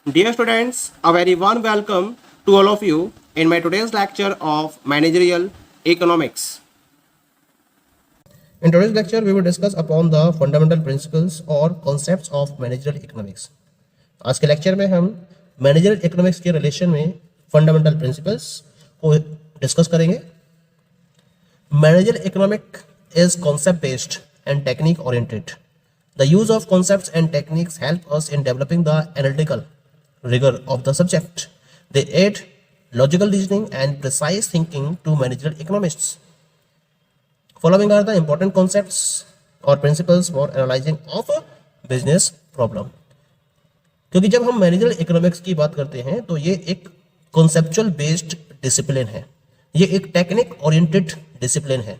Dear students, a very warm welcome to all of you in my today's lecture of Managerial Economics. In today's lecture, we will discuss upon the fundamental principles or concepts of managerial economics. आज के lecture में हम managerial economics के relation में fundamental principles को discuss करेंगे. Managerial economic is concept based and technique oriented. The use of concepts and techniques help us in developing the analytical rigor of the subject. They aid logical reasoning and precise thinking to managerial economists. Following are the important concepts or principles for analyzing of a business problem. क्योंकि जब हम managerial economics की बात करते हैं तो ये एक कॉन्सेप्चुअल बेस्ड डिसिप्लिन है, ये एक टेक्निक ओरिएंटेड डिसिप्लिन है.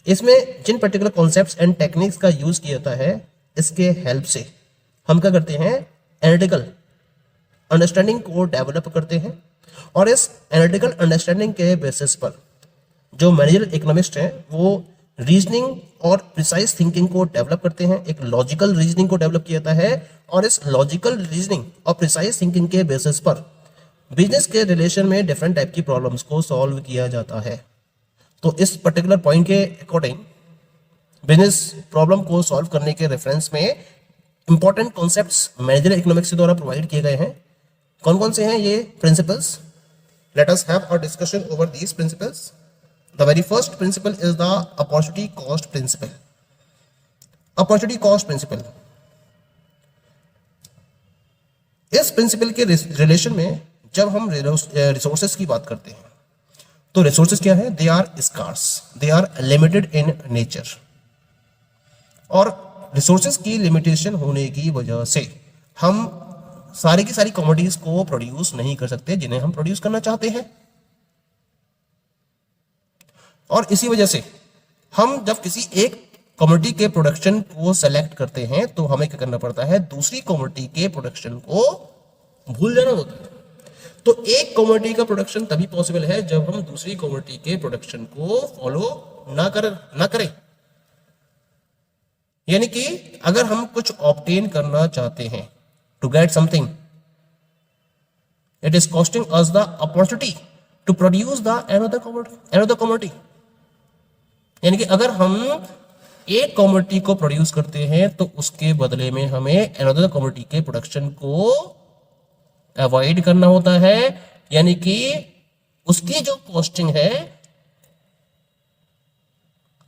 इसमें जिन पर्टिकुलर कॉन्सेप्ट्स एंड टेक्निक्स का यूज किया जाता है, इसके हेल्प से हम क्या करते हैं, एनालिटिकल अंडरस्टैंडिंग को डेवलप करते हैं. और इस एनालिटिकल अंडरस्टैंडिंग के बेसिस पर जो मैनेजरियल इकोनॉमिस्ट हैं वो रीजनिंग और प्रिसाइज थिंकिंग को डेवलप करते हैं. एक लॉजिकल रीजनिंग को डेवलप किया जाता है और इस लॉजिकल रीजनिंग और प्रिसाइज थिंकिंग के बेसिस पर बिजनेस के रिलेशन में डिफरेंट टाइप की प्रॉब्लम्स को सॉल्व किया जाता है. तो इस पर्टिकुलर पॉइंट के अकॉर्डिंग बिजनेस प्रॉब्लम को सॉल्व करने के रेफरेंस में इंपॉर्टेंट कॉन्सेप्ट्स मैनेजरियल इकोनॉमिक्स के द्वारा प्रोवाइड किए गए हैं. कौन कौन से हैं ये principles? Let us have a discussion over these principles. The very first principle is the opportunity cost principle. Opportunity cost principle. इस प्रिंसिपल के रिलेशन में जब हम रिसोर्सेज की बात करते हैं तो रिसोर्सेज क्या है? They are scarce, they are limited in nature. और रिसोर्सेज की लिमिटेशन होने की वजह से हम सारी की सारी कमोडिटीज को प्रोड्यूस नहीं कर सकते जिन्हें हम प्रोड्यूस करना चाहते हैं. और इसी वजह से हम जब किसी एक कमोडिटी के प्रोडक्शन को सेलेक्ट करते हैं तो हमें क्या करना पड़ता है, दूसरी कमोडिटी के प्रोडक्शन को भूल जाना होता है. तो एक कमोडिटी का प्रोडक्शन तभी पॉसिबल है जब हम दूसरी कमोडिटी के प्रोडक्शन को फॉलो ना करें. यानी कि अगर हम कुछ ऑब्टेन करना चाहते हैं, to get something, it is costing us the opportunity to produce the another commodity. यानी कि अगर हम एक कमोडिटी को प्रोड्यूस करते हैं तो उसके बदले में हमें अनदर कमोडिटी के प्रोडक्शन को अवॉइड करना होता है. यानी कि उसकी जो कॉस्टिंग है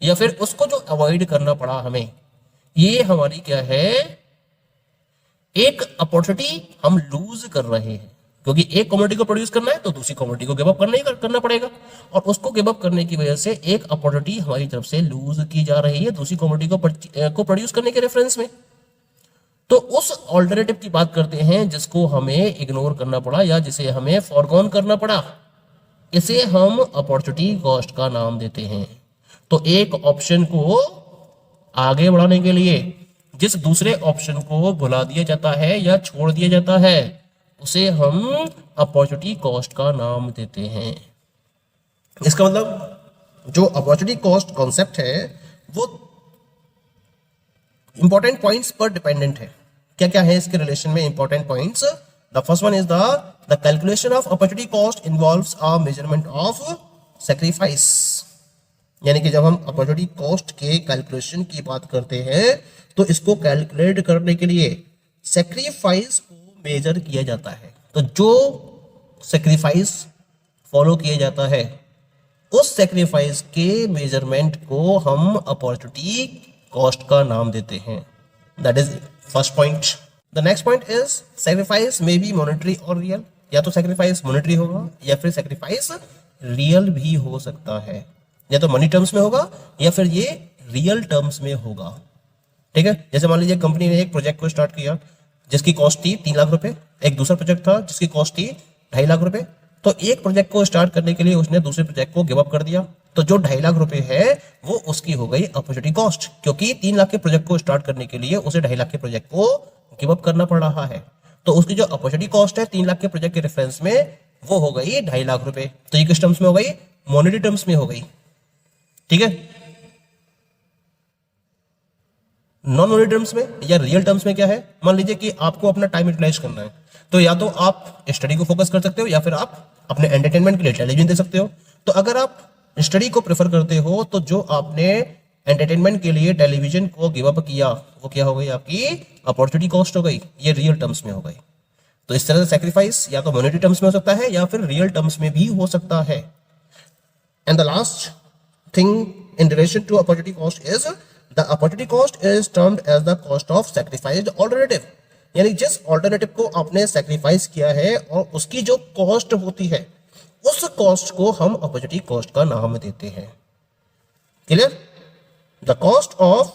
या फिर उसको जो अवॉइड करना पड़ा हमें, ये हमारी क्या है, एक अपॉर्चुनिटी हम लूज कर रहे हैं. क्योंकि एक कमोडिटी को प्रोड्यूस करना है तो दूसरी कमोडिटी को गिव अप करना पड़ेगा, और उसको गिव अप करने की वजह से एक अपॉर्चुनिटी हमारी तरफ से लूज की जा रही है दूसरी कमोडिटी को प्रोड्यूस करने के रेफरेंस में. तो उस ऑल्टरनेटिव की बात करते हैं जिसको हमें इग्नोर करना पड़ा या जिसे हमें फॉरगॉन करना पड़ा. इसे हम अपॉर्चुनिटी कॉस्ट का नाम देते हैं. तो एक ऑप्शन को आगे बढ़ाने के लिए जिस दूसरे ऑप्शन को भुला दिया जाता है या छोड़ दिया जाता है उसे हम अपॉर्चुनिटी कॉस्ट का नाम देते हैं. इसका मतलब जो अपॉर्चुनिटी कॉस्ट कॉन्सेप्ट है वो इंपॉर्टेंट पॉइंट्स पर डिपेंडेंट है. क्या क्या है इसके रिलेशन में important points? The first one is the calculation of opportunity cost involves a measurement of sacrifice. यानी कि जब हम अपॉर्चुनिटी कॉस्ट के कैलकुलेशन की बात करते हैं तो इसको कैलकुलेट करने के लिए सैक्रिफाइस को मेजर किया जाता है. तो जो सैक्रिफाइस फॉलो किया जाता है उस सैक्रिफाइस के मेजरमेंट को हम अपॉर्चुनिटी कॉस्ट का नाम देते हैं. That is first point. The next point is sacrifice may be monetary और रियल. या तो सैक्रिफाइस मॉनेटरी होगा या फिर सैक्रिफाइस रियल भी हो सकता है. या तो मनी टर्म्स में होगा या फिर ये रियल टर्म्स में होगा. ठीक है, जैसे मान लीजिए कंपनी ने एक प्रोजेक्ट को स्टार्ट किया जिसकी कॉस्ट थी 3 लाख रुपए, एक दूसरा प्रोजेक्ट था जिसकी कॉस्ट थी 2.5 लाख रुपए. तो एक प्रोजेक्ट को स्टार्ट करने के लिए उसने दूसरे प्रोजेक्ट को गिव अप कर दिया. तो जो 2.5 लाख रुपए है वो उसकी हो गई अपॉर्चुनिटी कॉस्ट, क्योंकि 3 लाख के प्रोजेक्ट को स्टार्ट करने के लिए उसे 2.5 लाख के प्रोजेक्ट को गिव अप करना पड़ रहा है. तो उसकी जो अपॉर्चुनिटी कॉस्ट है 3 लाख के प्रोजेक्ट के रेफरेंस में वो हो गई 2.5 लाख रुपए. तो ये किस टर्म्स में हो गई? मॉनेटरी टर्म्स में हो गई. ठीक है. नॉन मॉनिटरी टर्म्स में या रियल टर्म्स में क्या है, मान लीजिए कि आपको अपना टाइम यूटिलाइज करना है, तो या तो आप स्टडी को फोकस कर सकते हो या फिर आप अपने एंटरटेनमेंट के लिए टेलीविजन दे सकते हो। तो अगर आप स्टडी को प्रेफर करते हो तो जो आपने एंटरटेनमेंट के लिए टेलीविजन को गिव अप किया वो क्या हो गई, आपकी अपॉर्चुनिटी कॉस्ट हो गई, ये रियल टर्म्स में हो गई। तो इस तरह से सैक्रिफाइस या तो मॉनेटरी टर्म्स में हो सकता है या फिर रियल टर्म्स में भी हो सकता है। And the last thing in relation to opportunity cost is the opportunity cost is termed as the cost of sacrificed alternative, यानी जिस ऑल्टरनेटिव को आपने सैक्रिफाइस किया है और उसकी जो कॉस्ट होती है उस कॉस्ट को हम अपॉर्चुनिटी कॉस्ट का नाम देते हैं। Clear? The cost of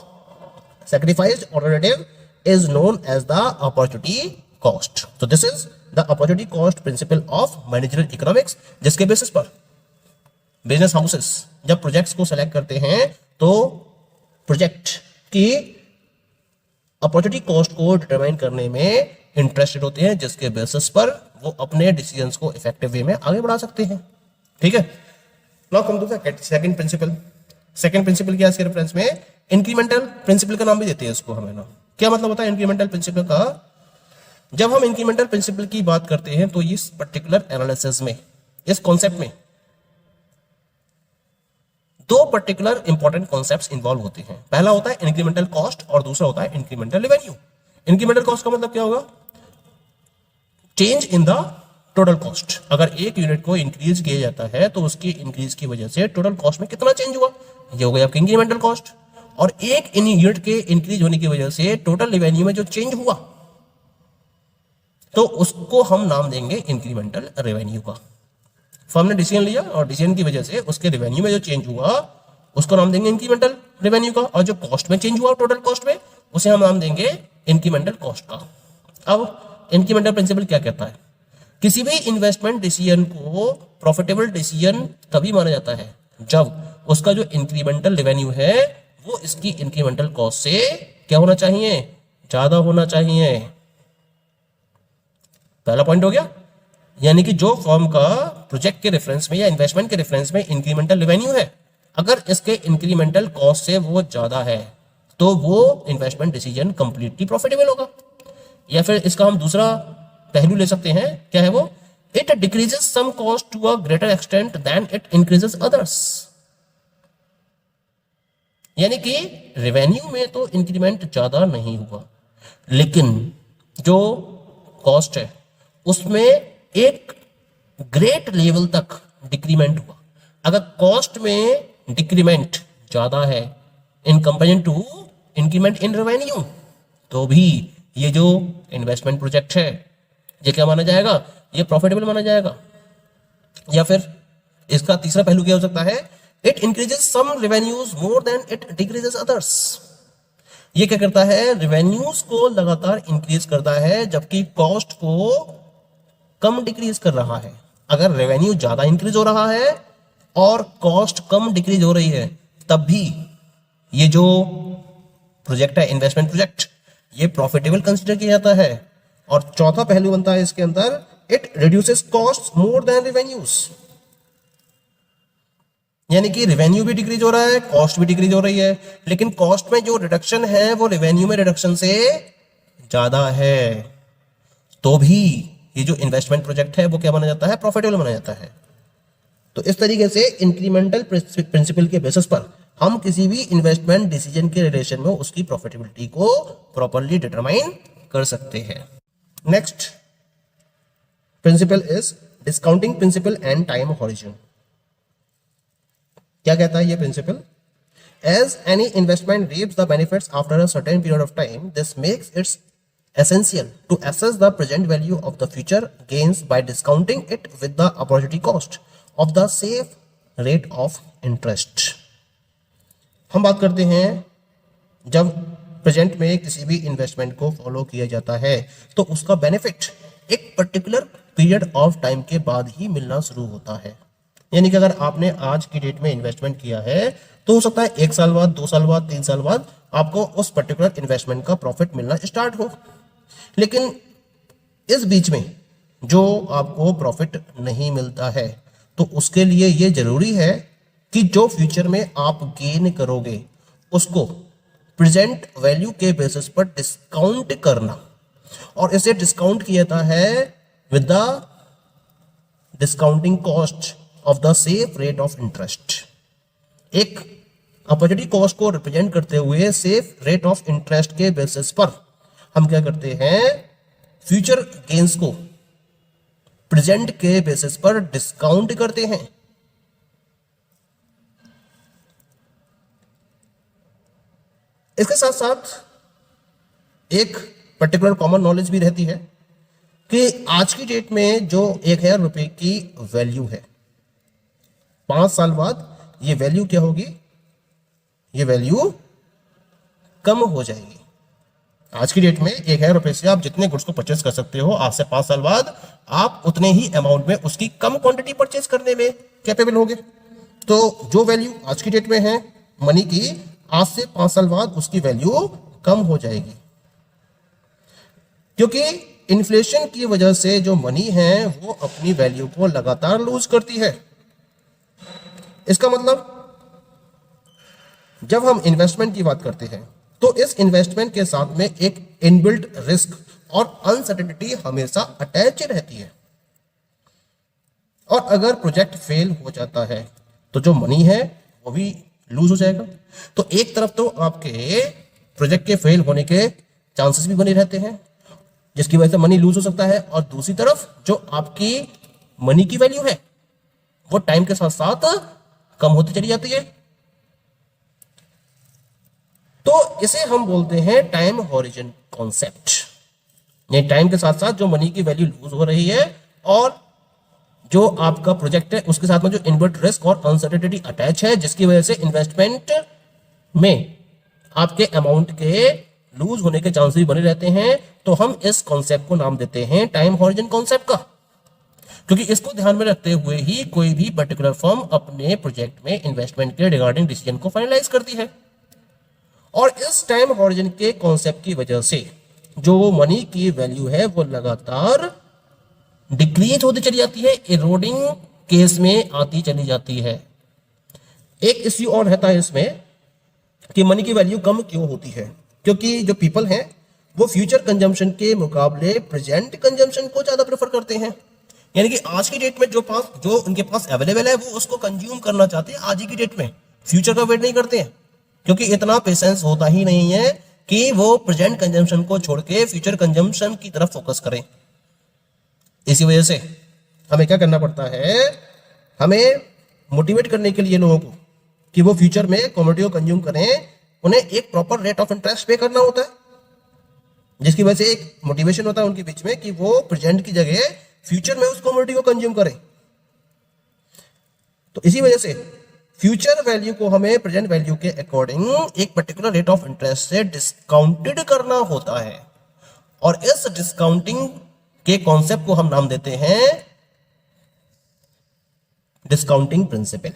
sacrificed alternative is known as the opportunity cost. So this is the opportunity cost principle of managerial economics, जिसके बेसिस पर बिजनेस हाउसेस जब प्रोजेक्ट्स को सेलेक्ट करते हैं तो प्रोजेक्ट की अपॉर्चुनिटी कॉस्ट को डिटरमाइन करने में इंटरेस्टेड होते हैं, जिसके बेसिस पर वो अपने डिसीजंस को इफेक्टिव वे में आगे बढ़ा सकते हैं। ठीक है, now come to the second principle. Second principle क्या है इसके रेफरेंस में, इंक्रीमेंटल प्रिंसिपल का नाम भी देते हैं इसको हमें ना। क्या मतलब होता है इंक्रीमेंटल प्रिंसिपल का? जब हम इंक्रीमेंटल प्रिंसिपल की बात करते हैं तो इस पर्टिकुलर एनालिसिस में, इस कॉन्सेप्ट में दो पर्टिकुलर इंपॉर्टेंट कॉन्सेप्ट्स इन्वॉल्व होते हैं। पहला होता है इंक्रीमेंटल कॉस्ट और दूसरा होता है इंक्रीमेंटल रेवेन्यू। इंक्रीमेंटल कॉस्ट का मतलब क्या होगा, change in the total cost. अगर एक यूनिट को इंक्रीज किया जाता है तो उसकी इंक्रीज की वजह से टोटल कॉस्ट में कितना चेंज हुआ, ये हो गया आपकी इंक्रीमेंटल कॉस्ट। और एक इन यूनिट के इंक्रीज होने की वजह से टोटल रेवेन्यू में जो चेंज हुआ तो उसको हम नाम देंगे इंक्रीमेंटल रेवेन्यू का। फर्म ने डिसीजन लिया और डिसीजन की वजह से उसके रेवेन्यू में जो चेंज हुआ उसको नाम देंगे इंक्रीमेंटल रेवेन्यू का, और जो कॉस्ट में चेंज हुआ टोटल कॉस्ट में उसे हम नाम देंगे इंक्रीमेंटल कॉस्ट का। अब इंक्रीमेंटल प्रिंसिपल क्या कहता है, किसी भी इन्वेस्टमेंट डिसीजन को प्रॉफिटेबल डिसीजन तभी माना जाता है जब उसका जो इंक्रीमेंटल रेवेन्यू है वो इसकी इंक्रीमेंटल कॉस्ट से क्या होना चाहिए, ज्यादा होना चाहिए। पहला पॉइंट हो गया, यानी कि जो फर्म का प्रोजेक्ट के रेफरेंस में या इन्वेस्टमेंट के रेफरेंस में इंक्रीमेंटल रेवेन्यू है, अगर इसके इंक्रीमेंटल कॉस्ट से वो ज्यादा है तो वो इन्वेस्टमेंट डिसीजन कंप्लीटली प्रॉफिटेबल होगा। या फिर इसका हम दूसरा पहलू ले सकते हैं, क्या है वो, it decreases some cost to a greater extent than it increases others. यानी कि रेवेन्यू में तो इंक्रीमेंट ज्यादा नहीं हुआ, लेकिन जो कॉस्ट है उसमें एक ग्रेट लेवल तक डिक्रीमेंट हुआ। अगर कॉस्ट में डिक्रीमेंट ज्यादा है in comparison to increment in revenue, तो भी ये जो इन्वेस्टमेंट प्रोजेक्ट है ये क्या माना जाएगा, ये प्रॉफिटेबल माना जाएगा। या फिर इसका तीसरा पहलू क्या हो सकता है, it increases some revenues more than it decreases others. ये क्या करता है, रेवेन्यूज को लगातार इंक्रीज करता है जबकि कॉस्ट को कम डिक्रीज कर रहा है। अगर रेवेन्यू ज्यादा इंक्रीज हो रहा है और कॉस्ट कम डिक्रीज हो रही है तब भी ये जो प्रोजेक्ट है इन्वेस्टमेंट प्रोजेक्ट ये प्रॉफिटेबल कंसीडर किया जाता है। और चौथा पहलू बनता है इसके अंदर, it reduces cost more than revenues. यानी कि रेवेन्यू भी डिक्रीज हो रहा है, कॉस्ट भी डिक्रीज हो रही है, लेकिन कॉस्ट में जो रिडक्शन है वो रेवेन्यू में रिडक्शन से ज्यादा है, तो भी ये जो इन्वेस्टमेंट प्रोजेक्ट है वो क्या माना जाता है, प्रॉफिटेबल माना जाता है। तो इस तरीके से इंक्रीमेंटल प्रिंसिपल के बेसिस पर हम किसी भी इन्वेस्टमेंट डिसीजन के रिलेशन में उसकी प्रॉफिटेबिलिटी को प्रॉपर्ली डिटरमाइन कर सकते हैं। Next principle is discounting principle and time horizon. क्या कहता है ये principle, as any investment reaps the benefits after a certain period of time, this makes it essential to assess the present value of the future gains by discounting it with the opportunity cost of the safe rate of interest। हम बात करते हैं जब present में किसी भी investment को follow किया जाता है तो उसका बेनिफिट एक पर्टिकुलर पीरियड ऑफ टाइम के बाद ही मिलना शुरू होता है। यानी कि अगर आपने आज की डेट में इन्वेस्टमेंट किया है तो हो सकता है 1 साल बाद, 2 साल बाद, 3 साल बाद आपको उस पर्टिकुलर इन्वेस्टमेंट का प्रॉफिट मिलना स्टार्ट हो, लेकिन इस बीच में जो आपको प्रॉफिट नहीं मिलता है तो उसके लिए यह जरूरी है कि जो फ्यूचर में आप गेन करोगे उसको प्रेजेंट वैल्यू के बेसिस पर डिस्काउंट करना, और इसे डिस्काउंट किया जाता है with the discounting cost of the safe rate of interest. एक अपॉर्चुनिटी कॉस्ट को रिप्रेजेंट करते हुए सेफ रेट ऑफ इंटरेस्ट के बेसिस पर हम क्या करते हैं, फ्यूचर गेन्स को प्रेजेंट के बेसिस पर डिस्काउंट करते हैं। इसके साथ साथ एक पर्टिकुलर कॉमन नॉलेज भी रहती है कि आज की डेट में जो 1,000 रुपए की वैल्यू है, 5 साल बाद ये वैल्यू क्या होगी, ये वैल्यू कम हो जाएगी। आज की डेट में 1,000 रुपए से आप जितने गुड्स को परचेस कर सकते हो, आज से 5 साल बाद आप उतने ही अमाउंट में उसकी कम क्वांटिटी परचेस करने में कैपेबल होगे। तो जो वैल्यू आज की डेट में है मनी की, आज से 5 साल बाद उसकी वैल्यू कम हो जाएगी, क्योंकि इन्फ्लेशन की वजह से जो मनी है वो अपनी वैल्यू को लगातार लूज करती है। इसका मतलब जब हम इन्वेस्टमेंट की बात करते हैं तो इस इन्वेस्टमेंट के साथ में एक इनबिल्ट रिस्क और अनसर्टेनिटी हमेशा अटैच रहती है, और अगर प्रोजेक्ट फेल हो जाता है तो जो मनी है वो भी लूज हो जाएगा। तो एक तरफ तो आपके प्रोजेक्ट के फेल होने के चांसेस भी बने रहते हैं जिसकी वजह से मनी लूज हो सकता है, और दूसरी तरफ जो आपकी मनी की वैल्यू है वो टाइम के साथ साथ कम होती चली जाती है। तो इसे हम बोलते हैं टाइम हॉरिजन कॉन्सेप्ट। ये टाइम के साथ साथ जो मनी की वैल्यू लूज हो रही है और जो आपका प्रोजेक्ट है उसके साथ में जो इनबिल्ट रिस्क और अनसर्टेनिटी अटैच है, जिसकी वजह से इन्वेस्टमेंट में आपके अमाउंट के लूज होने के चांसेस भी बने रहते हैं। तो हम इस कॉन्सेप्ट को नाम देते हैं टाइम हॉरिजन कॉन्सेप्ट का, क्योंकि इसको ध्यान में रखते हुए ही कोई भी पर्टिकुलर फर्म अपने प्रोजेक्ट में इन्वेस्टमेंट के रिगार्डिंग डिसीजन को फाइनलाइज करती है। और इस टाइम हॉरिजन के कॉन्सेप्ट की वजह से जो मनी की वैल्यू है वो लगातार डिक्रीज होती चली जाती है, इरोडिंग केस में आती चली जाती है। एक इश्यू और रहता है इसमें कि मनी की वैल्यू कम क्यों होती है, क्योंकि जो पीपल हैं वो फ्यूचर कंजम्पशन के मुकाबले प्रेजेंट कंजम्पशन को ज्यादा प्रेफर करते हैं। यानी कि आज की डेट में जो उनके पास अवेलेबल है वो उसको कंज्यूम करना चाहते हैं आज ही की डेट में, फ्यूचर का वेट नहीं करते हैं, क्योंकि इतना पेशेंस होता ही नहीं है कि वो प्रेजेंट कंजम्पशन को छोड़ के फ्यूचर कंजम्पशन की तरफ फोकस करें। इसी वजह से हमें क्या करना पड़ता है, हमें मोटिवेट करने के लिए लोगों को कि वो फ्यूचर में कमोडिटी को कंज्यूम करें, उन्हें एक प्रॉपर रेट ऑफ इंटरेस्ट पे करना होता है, जिसकी वजह से एक मोटिवेशन होता है उनके बीच में कि वो प्रेजेंट की जगह फ्यूचर में उस कमोडिटी को कंज्यूम करें। तो इसी वजह से फ्यूचर वैल्यू को हमें प्रेजेंट वैल्यू के अकॉर्डिंग एक पर्टिकुलर रेट ऑफ इंटरेस्ट से डिस्काउंटेड करना होता है, और इस डिस्काउंटिंग के कॉन्सेप्ट को हम नाम देते हैं डिस्काउंटिंग प्रिंसिपल।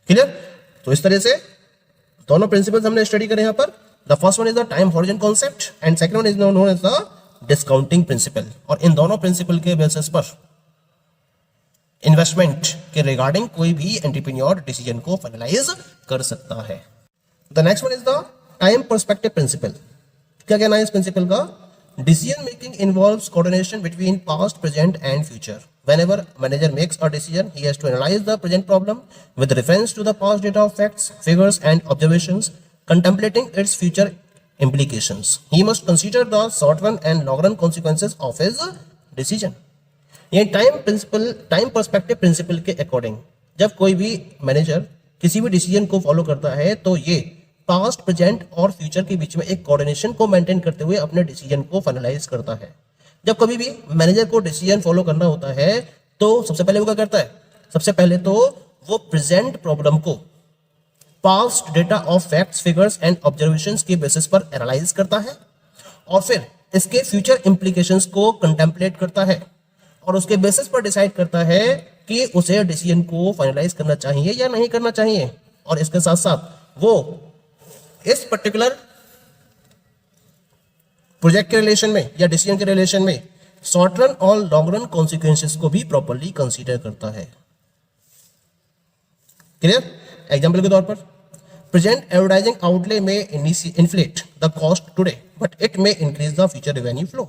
क्लियर? तो इस तरह से दोनों प्रिंसिपल्स हमने स्टडी करे यहां पर। The first one is the time horizon concept and second one is known as the discounting principle, और इन दोनों प्रिंसिपल के बेसिस पर इन्वेस्टमेंट के रिगार्डिंग कोई भी एंटरप्रेन्योर डिसीजन को फाइनलाइज कर सकता है। The next one is the time perspective principle. क्या कहना है इस प्रिंसिपल का? Decision making involves coordination between past, present, and future. Whenever manager makes a decision, he has to analyze the present problem with reference to the past data of facts, figures, and observations, contemplating its future implications. He must consider the short-run and long-run consequences of his decision. ये time perspective principal के according जब कोई भी manager किसी भी decision को follow करता है तो ये पास्ट, प्रेजेंट और फ्यूचर के बीच में एक कोऑर्डिनेशन को मेंटेन करते हुए अपने डिसीजन को फाइनलाइज करता है। जब कभी भी मैनेजर को डिसीजन फॉलो करना होता है तो सबसे पहले वो क्या करता है, सबसे पहले तो वो प्रेजेंट प्रॉब्लम को past data of facts, figures and observations के बेसिस पर एनालाइज करता है, और फिर इसके फ्यूचर इंप्लीकेशंस को कंटेम्पलेट करता है, और उसके बेसिस पर डिसाइड करता है कि उसे डिसीजन को फाइनलाइज करना चाहिए या नहीं करना चाहिए। और इसके साथ साथ वो इस पर्टिकुलर प्रोजेक्ट के रिलेशन में या डिसीजन के रिलेशन में शॉर्ट रन और लॉन्ग रन कॉन्सिक्वेंसेस को भी प्रॉपर्ली कंसीडर करता है। क्लियर? एग्जांपल के तौर पर present advertising outlay may inflate the cost today but it may increase the future revenue flow।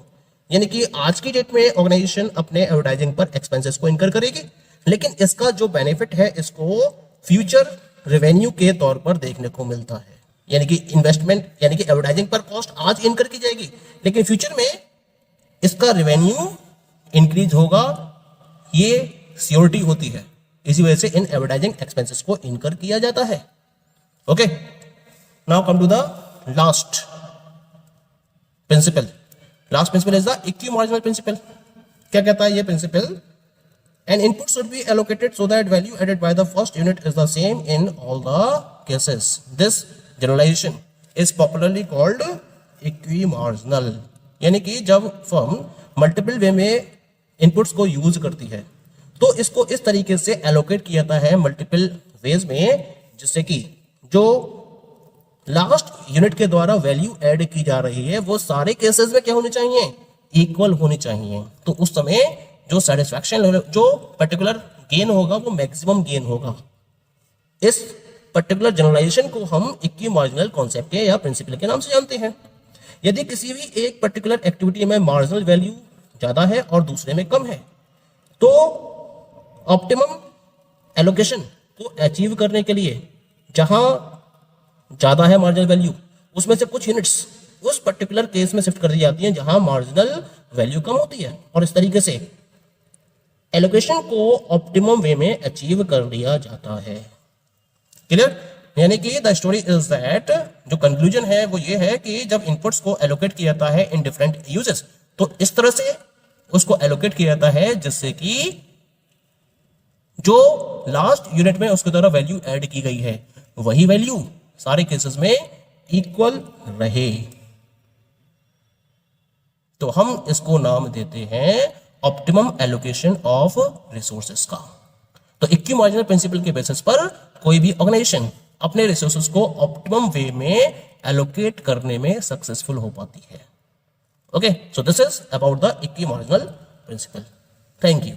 यानी कि आज की डेट में ऑर्गेनाइजेशन अपने एडवर्टाइजिंग पर एक्सपेंसेस को इनकर करेगी, लेकिन इसका जो बेनिफिट है इसको फ्यूचर रेवेन्यू के तौर पर देखने को मिलता है। यानी कि इन्वेस्टमेंट यानी कि एडवर्टाइजिंग पर कॉस्ट आज इनकर की जाएगी, लेकिन फ्यूचर में इसका रेवेन्यू इंक्रीज होगा, ये सियोरिटी होती है। इसी वजह से इन एडवर्टाइजिंग एक्सपेंसेस को इनकर किया जाता है। Okay, now come to the last principle. Last principle is the equity marginal principle. क्या कहता है ये principle? An input should be allocated so that value added by the first unit is the same in all the cases. This generalization is popularly called equity marginal. यानी कि जब firm multiple वे में inputs को use करती है तो इसको इस तरीके से एलोकेट किया जाता है मल्टीपल वेज में, जिससे कि जो लास्ट यूनिट के द्वारा वैल्यू ऐड की जा रही है वो सारे केसेस में क्या होनी चाहिए? इक्वल होनी चाहिए। तो उस समय जो सेटिस्फैक्शन जो पर्टिकुलर गेन होगा वो मैक्सिमम गेन होगा। इस पर्टिकुलर जनरलाइजेशन को हम इक्विटी मार्जिनल कॉन्सेप्ट के या प्रिंसिपल के नाम से जानते हैं। यदि किसी भी एक पर्टिकुलर एक्टिविटी में मार्जिनल वैल्यू ज्यादा है और दूसरे में कम है तो ऑप्टिमम एलोकेशन को अचीव करने के लिए जहां ज्यादा है मार्जिनल वैल्यू उसमें से कुछ यूनिट्स उस पर्टिकुलर केस में शिफ्ट कर दी जाती हैं जहां मार्जिनल वैल्यू कम होती है, और इस तरीके से एलोकेशन को ऑप्टिमम वे में अचीव कर लिया जाता है। क्लियर? यानी कि द स्टोरी इज दैट, जो कंक्लूजन है वो ये है कि जब इनपुट्स को एलोकेट किया जाता है इन डिफरेंट यूजेस तो इस तरह से उसको एलोकेट किया जाता है जिससे कि जो लास्ट यूनिट में उसके द्वारा वैल्यू ऐड की गई है वही वैल्यू सारे केसेस में इक्वल रहे। तो हम इसको नाम देते हैं ऑप्टिमम एलोकेशन ऑफ रिसोर्सेस का। तो इक्विटी मार्जिनल प्रिंसिपल के बेसिस पर कोई भी ऑर्गेनाइजेशन अपने रिसोर्सेस को ऑप्टिमम वे में एलोकेट करने में सक्सेसफुल हो पाती है। Okay, so this is about the equity marginal principle. Thank you.